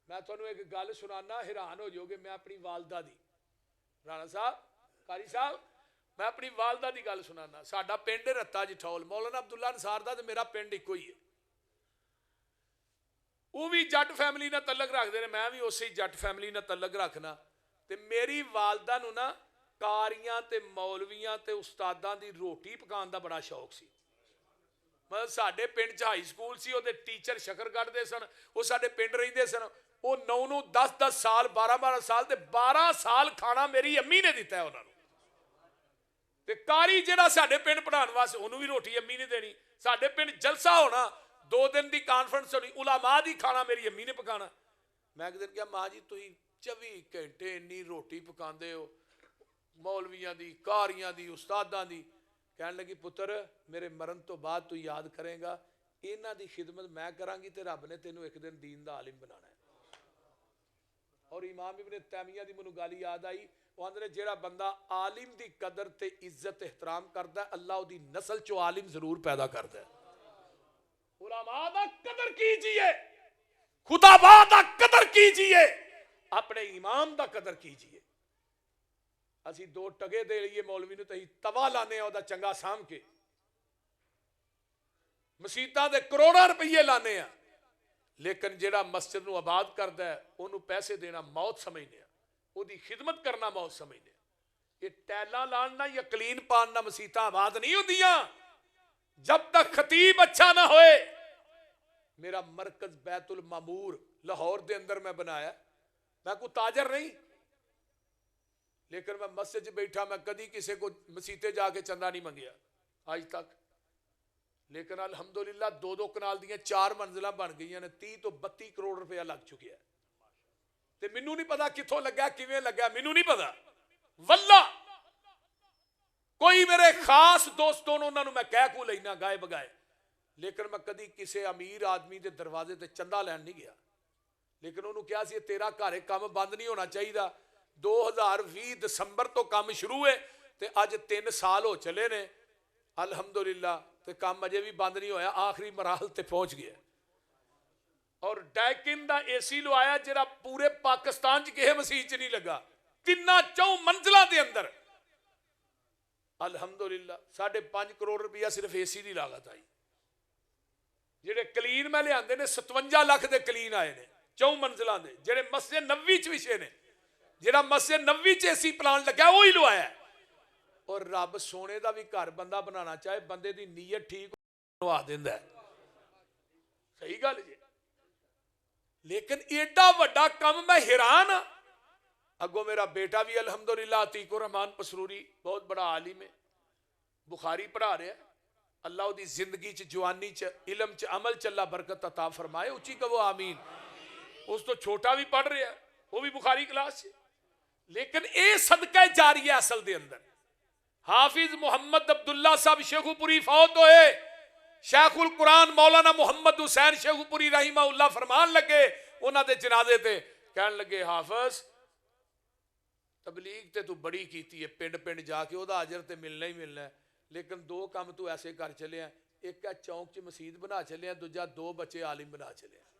میں تھانوں ایک گل سنانا حیران ہو جاؤ گے. میں اپنی والدہ دی رانا صاحب قاری صاحب میں اپنی والدہ دی گل سنانا. ساڈا پنڈ رتا جٹھول مولانا عبداللہ انصار دا تے میرا پنڈ ایک ہی ہے. وہ بھی جٹ فیملی نال تعلق رکھتے ہیں, میں بھی اسی جٹ فیملی نال تعلق رکھنا. تے میری والدہ نو نا کاریاں تے مولویاں تے استاداں دی روٹی پکان دا بڑا شوق سی. مطلب ساڈے پنڈ چ ہائی سکول سی, وہ ٹیچر شکر کٹتے سن, وہ ساڈے پنڈ رہندے سن. وہ 9 10 سال 12 سال تے 12 سال کھانا میری امی نے دیتا ہے انہوں نے. تے کاری جہاں ساڈے پنڈ پڑھان واسطے انہوں بھی روٹی امی نے دینی. ساڈے پنڈ جلسہ ہونا 2 دن دی کانفرنس ہونی, علماء دی کھانا میری امی نے پکانا. میں ایک دن کہا ماں جی تھی 24 گھنٹے انی روٹی پکاندے ہو مولویاں دی کاریاں دی استاداں دی. کہنے لگی پتر میرے مرن تو بعد تو یاد کریں گا انہاں دی خدمت میں کراں گی تے رب نے تینوں ایک دن دین دا عالم بنانا ہے. اور امام ابن تیمیہ دی منو گل یاد آئی, وہ آندے جیڑا بندہ عالم دی قدر تے عزت احترام کردا ہے اللہ دی نسل چو عالم ضرور پیدا کردا ہے. علماء دا قدر کیجئے, خطباء دا قدر کیجئے, اپنے امام دا قدر کیجئے. اسی 2 ٹگے دے لیے مولوی نو تے توا لانے او دا چنگا سام کے, مسیتاں دے کروڑاں روپیے لانے ہیں, لیکن جیڑا مسجد نو آباد کردا ہے اونوں پیسے دینا موت سمجھنے ہیں, او دی خدمت کرنا موت سمجھنے ہیں. یہ ٹیلاں لاننا یا کلین پاننا مسیتاں آباد نہیں ہوندیاں جب تک خطیب اچھا نہ ہوئے. میرا مرکز بیت المعمور لاہور دے اندر میں بنایا, میں کوئی تاجر نہیں, لیکن میں مسجد بیٹھا, میں کدی کسی کو مسیتے جا کے چندہ نہیں منگیا آج تک. لیکن الحمدللہ 2 کنال دیاں 4 منزلہ بن گئی ہیں, 30 تو 32 کروڑ روپیہ لگ چکے ہیں. تے مینوں نہیں پتا کتھوں لگا کیویں لگا, مینوں نہیں پتا واللہ. کوئی میرے خاص دوستوں انہوں نے میں کہہ کو لینا گائے بگائے, لیکن میں کدی کسی امیر آدمی دے دروازے تے چندہ لین نہیں گیا. لیکن انہوں کیا سی تیرا گھر کام بند نہیں ہونا چاہیے. 2020 دسمبر تو کام شروع ہے تے اج 3 سال ہو چلے نے الحمدللہ, تے کام اجے بھی بند نہیں ہویا, آخری مراحل تے پہنچ گیا. اور ڈیکن دا اے سی لوایا جڑا پورے پاکستان چ کہے مسیح چ نہیں لگا, 3 منزلہ دے اندر الحمدللہ. 5.5 کروڑ روپیہ صرف اے سی دی لاگت آئی. جڑے کلین میں لے آندے نے 57 لاکھ دے کلین آئے نے 4 منزلہ دے. جڑے مسجد نبوی چ وچے نے, جڑا مسجد نبوی چ اے سی پلان لگا وہی لوایا ہے. اور رب سونے دا بھی گھر بندہ بنانا چاہے بندے دی نیت ٹھیک ہوا دیندا ہے. صحیح گل جی. لیکن ایڈا وڈا کم میں حیران ہاں. اگوں میرا بیٹا بھی الحمدللہ عتیق الرحمان پسروری بہت بڑا عالم ہے, بخاری پڑھا رہا ہے. اللہ دی زندگی چ جوانی چ علم چ عمل چ اللہ برکت عطا فرمائے, اچھی کہو آمین. اس تو چھوٹا بھی پڑھ رہا ہے, وہ بھی بخاری کلاس سے. لیکن اے صدقہ جاریہ اصل دے اندر حافظ محمد عبداللہ صاحب شیخو پوری فوت ہوئے, شیخ القرآن مولانا محمد حسین شیخو پوری رحمہ اللہ فرمان لگے انہاں دے جنازے تے, کہن لگے حافظ تبلیغ تے تو بڑی کیتی ہے, پنڈ پنڈ جا کے او دا اجر تے ملنا ہی ملنا ہے, لیکن 2 کام تو ایسے کر چلے ہیں, ایک ہے چونک چ مسجد بنا چلے ہیں, دوجا 2 بچے عالم بنا چلے ہیں.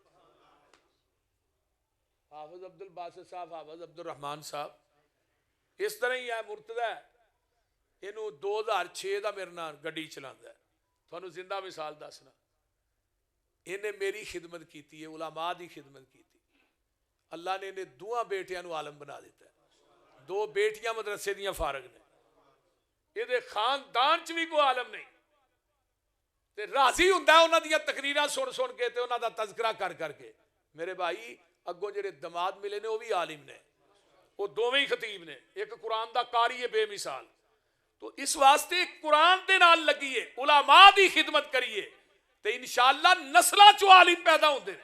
حافظ عبد الباسط صاحب, حافظ عبد الرحمان صاحب اس طرح ہی ہے. مرتضی اینو 2006 دا میرے نال گڈی چلاندا ہے. تھانوں زندہ مثال دسنا, انہیں میری خدمت کیتی ہے, علماء دی خدمت کیتی. اللہ نے انہیں 2 بیٹیاں نو عالم بنا دیتا ہے. 2 بیٹیاں مدرسے دیاں فارغ نے, یہ خاندان چ بھی کوئی عالم نہیں. تے راضی ہوندا ہے انہاں دیاں تقریراں سن کے تے انہاں دا تذکرہ کر کے. میرے بھائی اگوں جڑے دماد ملے نے وہ بھی عالم نے, وہ دوویں ہی خطیب نے, ایک قرآن دا قاری ہے بے مثال. تو اس واسطے قرآن دے نال لگیے, علماء دی خدمت کریے تے انشاءاللہ نسلاں چوں عالم پیدا ہوندے نے.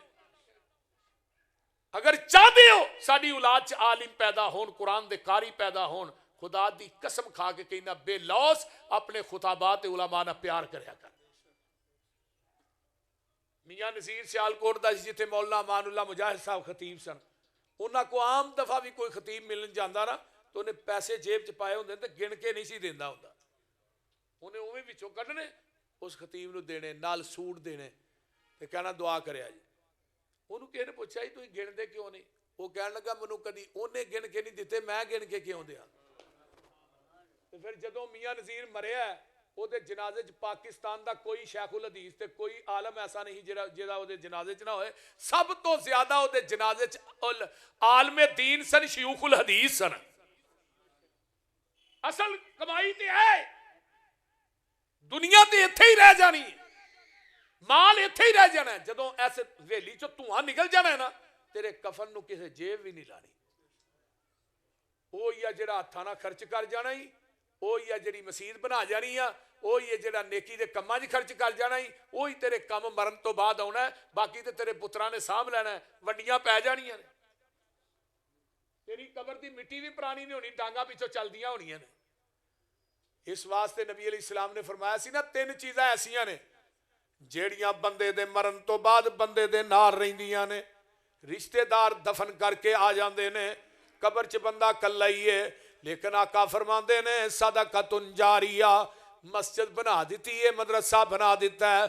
اگر چاہتے ہو ساری اولاد چ عالم پیدا ہون, قرآن دے قاری پیدا ہون, خدا دی قسم کھا کے کہنا بے لوس اپنے خطابات علماء نہ پیار کریا کر. میاں نذیر سیالکوٹ دا جتھے مولانا امان اللہ مجاہد صاحب خطیب سن, انہاں کو عام دفعہ بھی کوئی خطیب ملن جاندا نا تو انہیں پیسے جیب چ پائے ہوندے تے گن کے نہیں سی دیندا ہوندا, انہیں اوویں وچوں کڈنے اس خطیب نو دینے, نال سوٹ دینے تے کہنا دعا کریا جی. ਉਹਨੂੰ ਕਿਸੇ ਨੇ ਪੁੱਛਿਆ ਜੀ ਤੁਸੀਂ ਗਿਣਦੇ ਕਿਉਂ ਨਹੀਂ? ਉਹ ਕਹਿਣ ਲੱਗਾ ਮੈਨੂੰ ਕਦੀ ਉਹਨੇ ਗਿਣ ਕੇ ਨਹੀਂ ਦਿੱਤੇ, ਮੈਂ ਗਿਣ ਕੇ ਕਿਉਂ ਦਿਆਂ? ਤੇ ਫਿਰ ਜਦੋਂ ਮੀਆਂ ਨਜ਼ੀਰ ਮਰਿਆ ਉਹਦੇ ਜਨਾਜ਼ੇ 'ਚ ਪਾਕਿਸਤਾਨ ਦਾ ਕੋਈ ਸ਼ੈਖੁਲ ਹਦੀਸ ਤੇ ਕੋਈ ਆਲਮ ਐਸਾ ਨਹੀਂ ਜਿਹੜਾ ਉਹਦੇ ਜਨਾਜ਼ੇ 'ਚ ਨਾ ਹੋਏ। ਸਭ ਤੋਂ ਜ਼ਿਆਦਾ ਉਹਦੇ ਜਨਾਜ਼ੇ 'ਚ ਆਲਮੇ ਦੀਨ ਸਨ, ਸ਼ਯੂਖੁਲ ਹਦੀਸ ਸਨ। ਅਸਲ ਕਮਾਈ ਤੇ ਹੈ ਦੁਨੀਆ ਤੇ ਇੱਥੇ ਹੀ ਰਹਿ ਜਾਣੀ, ਮਾਲ ਇੱਥੇ ਹੀ ਰਹਿ ਜਾਣਾ। ਜਦੋਂ ਇਸ ਹਵੇਲੀ 'ਚੋਂ ਧੂਆਂ ਨਿਕਲ ਜਾਣਾ ਨਾ, ਤੇਰੇ ਕਫਨ ਨੂੰ ਕਿਸੇ ਜੇਬ ਵੀ ਨਹੀਂ ਲਾਣੀ। ਉਹੀ ਆ ਜਿਹੜਾ ਹੱਥਾਂ ਨਾਲ ਖਰਚ ਕਰ ਜਾਣਾ ਹੀ, ਉਹੀ ਆ ਜਿਹੜੀ ਮਸਜਿਦ ਬਣਾ ਜਾਣੀ ਆ, ਉਹੀ ਹੈ ਜਿਹੜਾ ਨੇਕੀ ਦੇ ਕੰਮਾਂ 'ਚ ਖਰਚ ਕਰ ਜਾਣਾ ਹੀ, ਉਹੀ ਤੇਰੇ ਕੰਮ ਮਰਨ ਤੋਂ ਬਾਅਦ ਆਉਣਾ। ਬਾਕੀ ਤੇ ਤੇਰੇ ਪੁੱਤਰਾਂ ਨੇ ਸਾਂਭ ਲੈਣਾ, ਵੰਡੀਆਂ ਪੈ ਜਾਣੀਆਂ ਨੇ। ਤੇਰੀ ਕਬਰ ਦੀ ਮਿੱਟੀ ਵੀ ਪੁਰਾਣੀ ਨਹੀਂ ਹੋਣੀ, ਡਾਂਗਾ ਪਿੱਛੋਂ ਚੱਲਦੀਆਂ ਹੋਣੀਆਂ ਨੇ। ਇਸ ਵਾਸਤੇ ਨਬੀ ਅਲੀ ਇਸਲਾਮ ਨੇ ਫਰਮਾਇਆ ਸੀ ਨਾ, 3 ਚੀਜ਼ਾਂ ਐਸੀਆਂ ਨੇ ਜਿਹੜੀਆਂ ਬੰਦੇ ਦੇ ਮਰਨ ਤੋਂ ਬਾਅਦ ਬੰਦੇ ਦੇ ਨਾਲ ਰਹਿੰਦੀਆਂ ਨੇ। ਰਿਸ਼ਤੇਦਾਰ ਦਫਨ ਕਰਕੇ ਆ ਜਾਂਦੇ ਨੇ, ਕਬਰ 'ਚ ਬੰਦਾ ਕੱਲਾ ਹੀ ਹੈ, ਲੇਕਿਨ ਆਕਾ ਫਰਮਾਉਂਦੇ ਨੇ ਸਦਕਤੁਨ ਜਾਰੀਆ, ਮਸਜਿਦ ਬਣਾ ਦਿੱਤੀ ਹੈ, ਮਦਰਸਾ ਬਣਾ ਦਿੱਤਾ ਹੈ,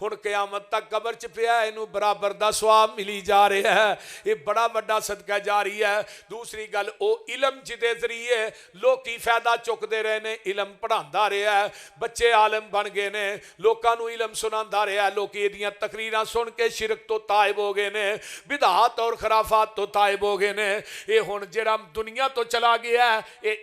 ਹੁਣ ਕਿਆਮਤ ਤੱਕ ਕਬਰ 'ਚ ਪਿਆ, ਇਹਨੂੰ ਬਰਾਬਰ ਦਾ ਸਵਾਬ ਮਿਲੀ ਜਾ ਰਿਹਾ ਹੈ। ਇਹ ਬੜਾ ਵੱਡਾ ਸਦਕਾ ਜਾਰੀ ਹੈ। ਦੂਸਰੀ ਗੱਲ, ਉਹ ਇਲਮ ਜਿਹਦੇ ਜ਼ਰੀਏ ਲੋਕੀ ਫਾਇਦਾ ਚੁੱਕਦੇ ਰਹੇ ਨੇ, ਇਲਮ ਪੜ੍ਹਾਉਂਦਾ ਰਿਹਾ ਹੈ, ਬੱਚੇ ਆਲਮ ਬਣ ਗਏ ਨੇ, ਲੋਕਾਂ ਨੂੰ ਇਲਮ ਸੁਣਾਉਂਦਾ ਰਿਹਾ। ਲੋਕੀ ਇਹਦੀਆਂ ਤਕਰੀਰਾਂ ਸੁਣ ਕੇ ਸ਼ਿਰਕ ਤੋਂ ਤਾਇਬ ਹੋ ਗਏ ਨੇ, ਬਿਦਾਤ ਔਰ ਖਰਾਫਾਤ ਤੋਂ ਤਾਇਬ ਹੋ ਗਏ ਨੇ। ਇਹ ਹੁਣ ਜਿਹੜਾ ਦੁਨੀਆ ਤੋਂ ਚਲਾ ਗਿਆ, ਇਹ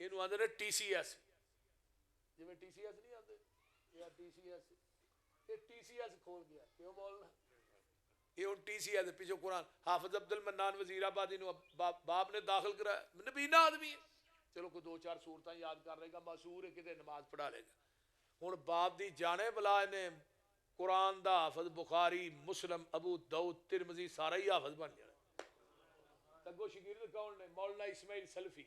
ਇਹਨੂੰ ਆਂਦੇ ਨੇ TCS, ਜਿਵੇਂ TCS ਨਹੀਂ ਆਂਦੇ ਜਾਂ TCS, ਇਹ TCS ਖੋਲ ਗਿਆ। ਕਿਉਂ ਬੋਲਣਾ? ਇਹ ਹੁਣ TCS ਪਿੱਛੋਂ ਕੁਰਾਨ ਹਾਫਿਜ਼ ਅਬਦੁਲ ਮੰਨਾਨ ਵਜ਼ੀਰਾਬਾਦੀ ਨੂੰ ਬਾਪ ਨੇ ਦਾਖਲ ਕਰਾਇਆ, ਨਬੀਨਾ ਆਦਮੀ ਹੈ, ਚਲੋ ਕੋਈ 2-4 ਸੂਰਤਾਂ ਯਾਦ ਕਰ ਲੇਗਾ, ਮਾਸੂਰ ਹੈ, ਕਿਤੇ ਨਮਾਜ਼ ਪੜ੍ਹਾ ਲੇਗਾ। ਹੁਣ ਬਾਪ ਦੀ ਜਾਣੇ ਬਲਾ ਇਹਨੇ ਕੁਰਾਨ ਦਾ ਹਾਫਿਜ਼, ਬੁਖਾਰੀ, ਮੁਸਲਮ, ਅਬੂ ਦਾਊਦ, ਤਿਰਮਜ਼ੀ ਸਾਰਾ ਹੀ ਹਾਫਿਜ਼ ਬਣ ਜਾਣਾ। ਅੱਗੋਂ ਸ਼ਾਗਿਰਦ ਕੌਣ ਨੇ? ਮੌਲਾਨਾ ਇਸਮਾਈਲ ਸਲਫੀ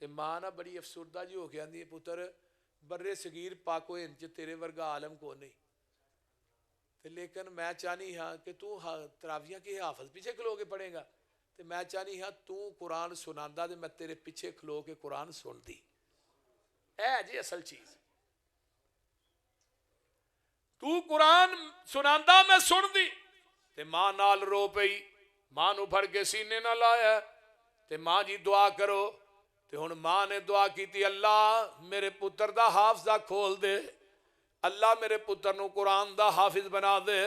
تے ماں نہ بڑی افسردہ جی ہو کے آندی ہے پتر برے صغیر پاک و ہند چ تیرے ورگا عالم کو نہیں، تے لیکن میں چاہنی ہاں کہ تو تراویاں کی حافظ پیچھے کھلو کے پڑھے گا، تے میں چاہنی ہاں تو قرآن سناندا تے میں تیرے پیچھے کھلو کے قرآن سن دی، اے جی اصل چیز، تو قرآن سناندا میں سن دی، تے ماں نال رو پئی، ماں نو پھڑ کے سینے نہ لایا، تے ماں جی دعا کرو، تے ہن ماں نے دعا کیتی اللہ میرے پتر دا حافظہ کھول دے، اللہ میرے پتر نو قرآن دا حافظ بنا دے،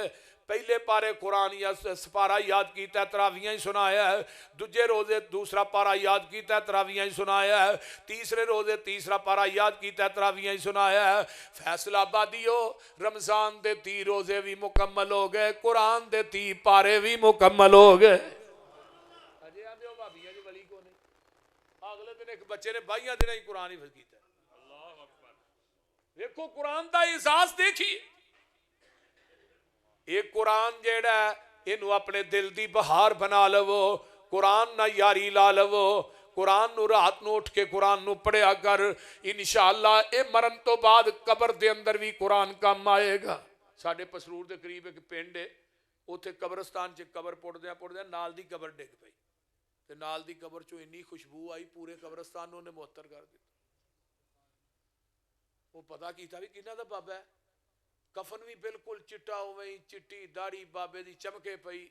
پہلے پارے قرآن یا سپارہ یاد کیتا ہے تراویاں ہی سنایا ہے، دوجے روزے دوسرا پارہ یاد کیتا ہے تراویاں ہی سنایا ہے، تیسرے روزے تیسرا پارہ یاد کیتا ہے تراویاں ہی سنایا ہے، فیصلہ آبادیو رمضان دے 30 روزے بھی مکمل ہو گئے، قرآن دے 30 پارے بھی مکمل ہو گئے۔ اجے آندے ہو بھابیاں جی ولی کو نہیں، اگلے دن ایک بچے نے 22 دن ہی قرآن حفظ کیتا ہے۔ دیکھو قرآن دا احساس دیکھی، ایک قرآن جیڑا ہے اینو اپنے دل دی بہار بنا لو، قرآن نہ یاری لا لو، قرآن نو رات نو اٹھ کے قرآن نو پڑھیا کر، انشاءاللہ اے مرن تو بعد قبر دے اندر بھی قرآن کام آئے گا۔ ساڑھے پسرور دے قریب ایک پنڈ ہے، اوتھے قبرستان چ قبر پڑدیا نال دی قبر ڈگ پئی، تے نال دی قبر چوں انی خوشبو آئی پورے قبرستان نے معطر کر دیا۔ وہ پتہ کیتا بھی کنہ دا بابا ہے، کفن بھی بالکل چٹا ہوئی، چٹی داڑھی بابے دی چمکے پئی،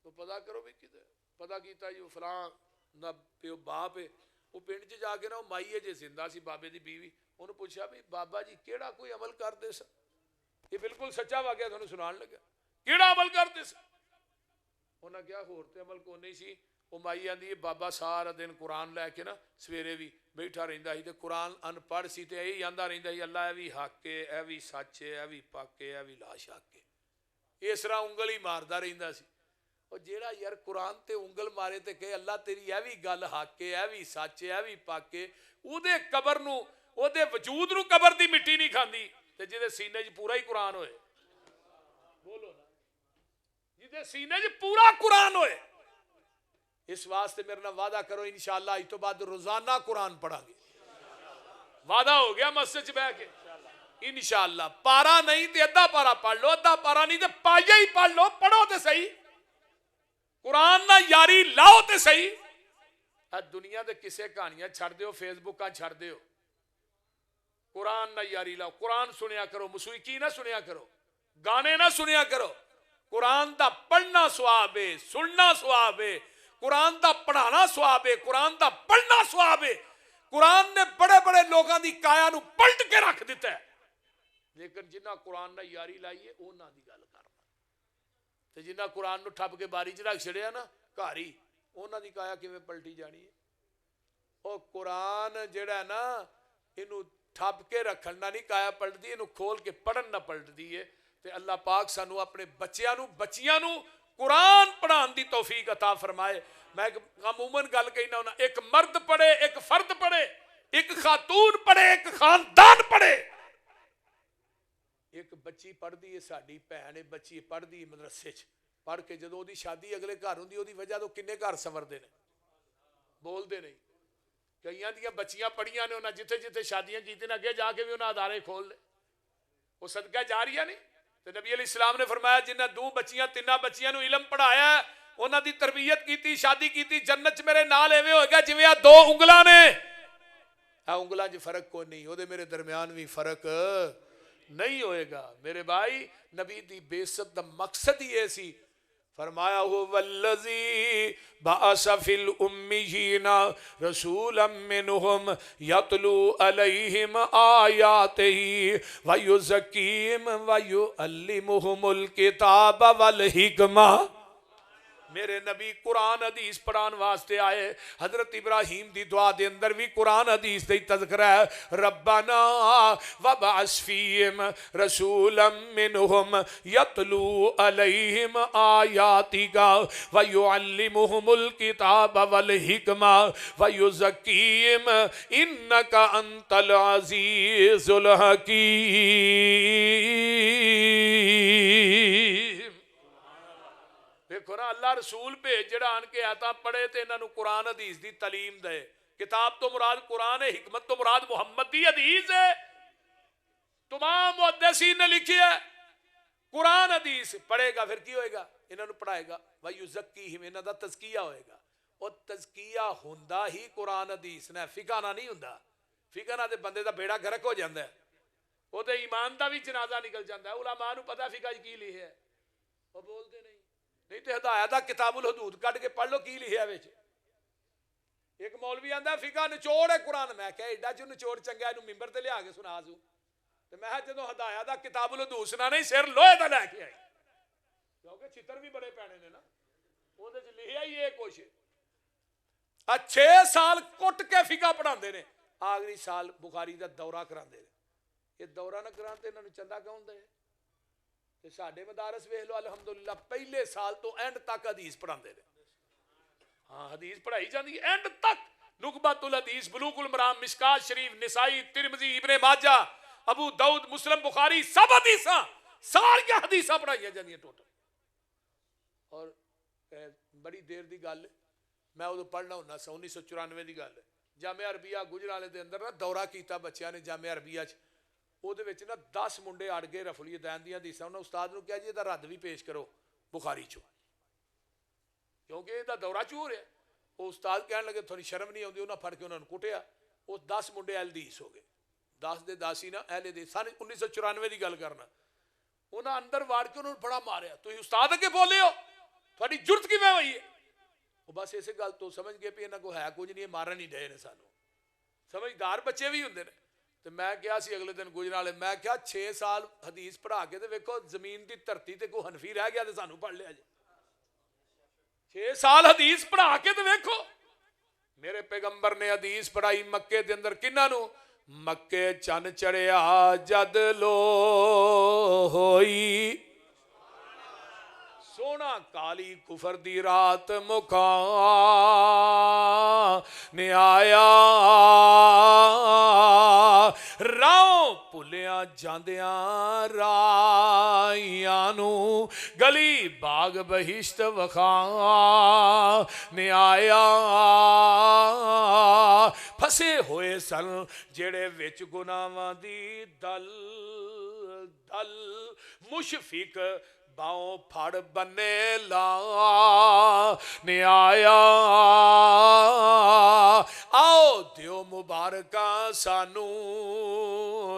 تو پتہ کرو بھی کدھر، پتہ کیتا جو فلاں دا پیو باپ ہے، وہ پنڈ چ جا کے نا مائی ہے جے زندہ سی بابے دی بیوی، انہوں پوچھا بھی بابا جی کیڑا کوئی عمل کر دے سا، یہ بالکل سچا واقعہ تھانوں سنان لگا، کیڑا عمل کر دے سا، انہاں کیا ہورتے عمل کو نہیں سی، وہ مائی آندی ہے بابا سارا دن قرآن لے کے نا سویرے بھی بیٹھا رہندا ہی تے قرآن ان پڑھ سی تے یہی آندا رہندا ہی اللہ اے وی حق ہے اے وی سچ ہے اے وی پاک ہے اے وی لا شک ہے، اس طرح انگل ہی ماردا رہندا سی۔ اور جیڑا یار قرآن تے انگل مارے تے کہ اللہ تیری اے وی گل حق ہے اے وی سچ ہے اے وی پاک ہے، او دے قبر نو او دے وجود نو قبر دی مٹی نہیں کھاندی، تے جدے سینے چ پورا ہی قرآن ہوئے، بولو نا، جدے سینے چ پورا قرآن ہوئے، اس واسطے میرے نہ وعدہ کرو انشاءاللہ اس تو بعد روزانہ قرآن پڑھا گے، وعدہ ہو گیا مسجد بہ کے انشاءاللہ، پارا نہیں تے ادھا پارا پڑھ لو، ادھا پارا نہیں تے پایا ہی پڑھ لو، پڑھو تے صحیح، قرآن نہ یاری لاؤ تے صحیح۔ دنیا دے کسے کہانیاں چھڑ دیو، فیس بکاں چھڑ دیو، قرآن نہ یاری لاؤ، قرآن سنیا کرو، موسیقی نہ سنیا کرو، گانے نہ سنیا کرو، قرآن دا پڑھنا ثواب ہے، سننا ثواب ہے، قرآن دا پڑھانا ثواب ہے، قرآن دا پڑھنا ثواب ہے، قرآن نے بڑے بڑے لوگاں دی کایا نو پلٹ کے رکھ دیتا ہے، لیکن جنہ قرآن نہ یاری لائیے اونا دی گل کرنا، تے جنہ قرآن نو ٹھپ کے باری چ رکھ چھڑیا نا گھاری، اونا دی کایا کیویں پلٹی جانی ہے۔ او قرآن جڑا ہے نا اینو ٹھپ کے رکھن نہ نہیں کایا پلٹ دی، اینو کھول کے پڑھن نہ پلٹ دی ہے، تے اللہ پاک سانو اپنے بچیاں نو قرآن پڑھان دی توفیق عطا فرمائے۔ میں عموماً گل کہنا ہونا، ایک مرد پڑھے، ایک فرد پڑھے، ایک خاتون پڑھے، ایک خاندان پڑھے، ایک بچی پڑھ دی ہے ساڈی بھین بچی پڑھ دی مدرسے چ، پڑھ کے جدوں دی شادی اگلے گھر ہوندی دی وجہ تو کنے گھر سوردے نے، بول دے نہیں، کئیاں دیاں بچیاں پڑھیاں نے انہاں جتھے جتھے شادیاں کیتے نے اگے جا کے بھی انہاں ادارے کھول لے، وہ صدقہ جاریہ نہیں۔ تو نبی علیہ السلام نے فرمایا جنہ 2 بچیاں 3 بچیاں نو علم پڑھایا ہے، انہاں دی تربیت کیتی، شادی کیتی، جنت چ میرے نال ایویں ہوئے گا جویں 2 انگلاں نے، انگلاں چ فرق کوئی نہیں، او دے میرے درمیان بھی فرق نہیں ہوئے گا۔ میرے بھائی نبی دی بے عزت دا مقصد ہی ایسی، فرمایا ہو والذی بعث فی الامیین رسولا منہم یتلو علیہم آیاتہ ویزکیہم ویعلمہم الکتاب والحکمہ۔ میرے نبی قرآن حدیث پڑھان واسطے آئے، حضرت ابراہیم دی دعا دے اندر بھی قرآن حدیث دی تذکرہ ہے، ربنا وبعث فیہم رسولا منہم یتلو علیہم آیاتک ویعلمہم الکتاب والحکمہ ویزکیہم انک انت العزیز الحکیم۔ دیکھو نا اللہ رسول بھیج جڑا آن کے آتا پڑھے تے انہاں نو قرآن حدیث دی تعلیم دے، کتاب تو مراد قرآن ہے, حکمت تو مراد محمد دی حدیث ہے. تمام محدثین نے لکھی ہے قرآن حدیث پڑھے گا پھر کی ہوئے گا, انہوں نے پڑھائے گا وَيُزَكِّيهِمْ, انہوں دا تزکیہ ہوئے گا. اور تزکیہ ہوندا ہی قرآن حدیث نے, فقہ نہ نہیں ہوندا. فقہ نہ تے بندے دا بیڑا گرک ہو جاندا ہے, وہ تے ایمان دا بھی جنازہ نکل جاندا ہے. علماء نو پتہ فقہ کی لکھیا ہے, وہ بولتے نہیں تے ہدایت دا کتاب الحدود کڈ کے پڑھ لو کی لکھیا ہے وچ. ایک مولوی آندا فقہ نچوڑ ہے قرآن, میں کہا ایڈا جو نچوڑ چنگا اینو ممبر تے لیا کے سنا سو. تے میں جدوں ہدایت دا کتاب الحدود سنا نہیں سر لوہے دا لے کے آئی, کیونکہ چھتر بھی بڑے پینے نے نا, وہ دے وچ لکھیا ہی یہ کچھ. 6 سال کٹ کے فقہ پڑھاندے نے, آخری سال بخاری دا دورہ کراندے نے. یہ دورہ نہ کران تے انہاں نوں چندہ کون دے؟ تے ساڈے مدارس ویکھ لو الحمدللہ پہلے سال تو اینڈ تک حدیث پڑھاندے نے. ہاں حدیث پڑھائی جاندی ہے اینڈ تک, نخبۃ الحدیث, بلوغ المرام, مشکات شریف, نسائی, ترمذی, ابن ماجہ, ابو داؤد, مسلم, بخاری, سب حدیثاں ساری حدیثاں پڑھائیاں جاندیاں ٹوٹل. اور بڑی دیر دی گل میں ادو پڑھنا ہونا سا 1994 دی گل ہے, جامعہ عربیہ گجرالے دے اندر نا دورہ کیتا بچیاں نے جامعہ عربیہ چ, او دے وچ نا 10 منڈے اڑ گئے رفع الیدین دیاں حدیثاں. انہاں استاد نو کہا جی دا رد بھی پیش کرو بخاری چوں, کیونکہ یہ دورہ چ ہو رہا ہے. وہ استاد کہنے لگے تھوڑی شرم نہیں آتی, انہاں پھڑ کے انہوں نے کٹیا. وہ 10 منڈے اہل حدیث ہو گئے, 10 دے 10 ہی نا اہل حدیث. سن 1994 دی گل کرنا, انہاں اندر واڑ کے انہوں نے بڑا ماریا, تسی استاد اگے بولے ہو, تھوڑی جرت کیویں ہوئی ہے؟ وہ بس اسی گل تو سمجھ گئے بھی انہاں کو ہے کچھ نہیں, مارن ہی ڈے نے سانو. سمجھدار بچے بھی ہوندے نے. تے میں کیا سی اگلے دن گجرالے, میں کیا 6 سال حدیث پڑھا کے تے ویکھو زمین دی دھرتی تے کوئی حنفی رہ گیا تے سانو پڑھ لیا جی. 6 سال حدیث پڑھا کے تے ویکھو. میرے پیغمبر نے حدیث پڑھائی مکے دے اندر کنہاں نو, مکے چن چڑھیا جد لو ہوئی, سونا کالی کفر دی رات مکان نے آیا, راہوں پھلیاں جاندیاں رائیاں نو, گلی باغ بہشت وکھان نے آیا. پھسے ہوئے سن جڑے وچ گناہاں دی دل دل, مشفق باؤں پھڑ بنے لا نے آیا. آؤ دیو مبارکہ سانو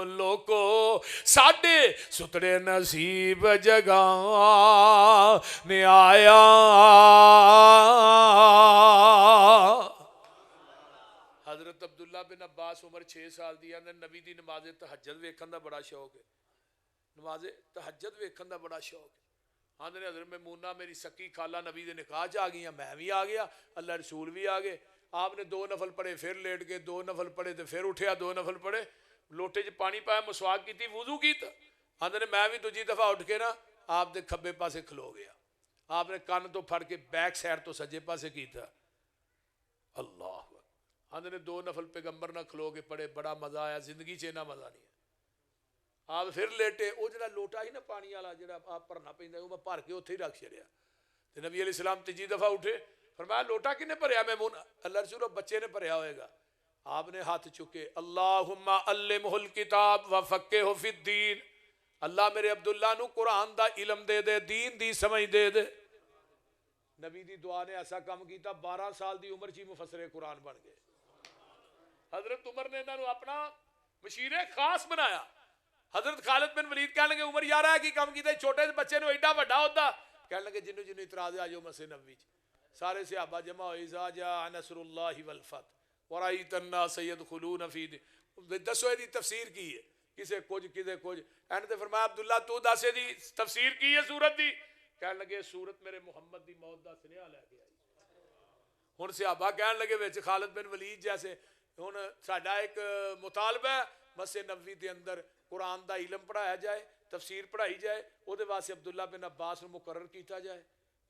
لوکو, ساڈے ستڑے نصیب جگہ نے آیا. حضرت عبداللہ بن عباس عمر 6 سال دی اندر نبی دی نماز تہجد ویکھن دا بڑا شوق ہے, نماز تہجد ویکھن دا بڑا شوق ہے. آندھے حضرت میمونہ میری سکی خالہ نبی دے نکاح چ آ گئی, میں بھی آ گیا, اللہ رسول بھی آ گئے. آپ نے 2 نفل پڑھے, پھر لیٹ گئے, 2 نفل پڑھے تے پھر اٹھیا, 2 نفل پڑھے, لوٹے چ پانی پایا, مسواک کیتی, وضو کیتا. آندھے میں بھی دوجی دفعہ اٹھ کے نا آپ دے کھبے پاسے کھلو گیا. آپ نے کان تو پھڑ کے بیک سائڈ تو سجے پاسے کیتا. اللہ آندھے 2 نفل پیغمبر نہ کھلو کے پڑھے, بڑا مزہ آیا, زندگی چ اتنا مزہ نہیں ہے. آپ پھر لیٹے, وہ جڑا لوٹا ہی نا پانی والا جڑا آپ بھرنا پیندا, وہ میں بھر کے اوتھے ہی رکھ چھڑیا. تے نبی علیہ السلام تیجی دفعہ اٹھے, فرمایا لوٹا کنے بھریا؟ میمونہ. اللہ رسول بچے نے بھریا ہوئے گا. آپ نے ہاتھ چکے, اللہم علمہ الکتاب وفقہہ فی الدین, اللہ میرے عبداللہ نو قرآن دا علم دے دے, دین دی سمجھ دے دے. نبی دی دعا نے ایسا کام کیتا, 12 سال دی عمر چی مفسر قرآن بن گئے. حضرت عمر نے انہوں اپنا مشیر خاص بنایا. حضرت خالد بن ولید کہنے لگے عمر یار ہے کی کام کیتا, چھوٹے بچے نو ایڈا بڑا ہوتا. کہنے لگے جنو جنو اعتراض آ جاؤ مسجد نبوی چ. سارے صحابہ جمع ہوئے, اذا جاء نصر اللہ والفتح ورأیت الناس یدخلون فی دین. دسو دی تفسیر کی ہے, کسے کچھ کسے کچھ. اینڈ تے فرمایا عبداللہ تو دس دی تفسیر کی ہے سورت دی؟ کہنے لگے سورت میرے محمد دی موت دا سنیا لے کے آئی. ہن صحابہ کہنے لگے وچ خالد بن ولید جیسے, ہن ساڈا ایک مطالبہ ہے مسجد نبوی دے اندر قرآن دا علم پڑھایا جائے, تفسیر پڑھائی جائے, او دے واسطے عبداللہ بن عباس نو مقرر کیتا جائے.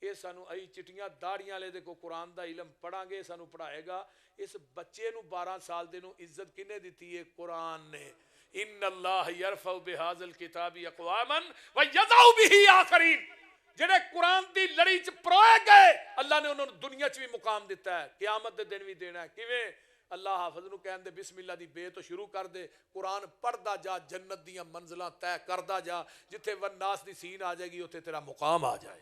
یہ سانو ای چٹیاں داڑیاں لے دے کو قرآن دا علم پڑھاں گے, سانو پڑھائے گا. اس بچے نو 12 سال دے نو عزت کنے دیتی ہے؟ قرآن نے. ان اللہ یرفع بہذا الکتاب اقواما ویضع به آخرین. جڑے قرآن دی لڑی چ پروئے گئے, اللہ نے انہوں نے دنیا چ بھی مقام دیتا ہے, قیامت دے دن بھی دینا ہے. کیویں؟ اللہ حافظ نو کہن دے بسم اللہ دی بے تو شروع کر دے، قرآن پڑھدا جا، جنت دیاں منزلاں طے کردا جا، جتھے والناس دی سین آ جائے گی اتھے تیرا مقام آ جائے.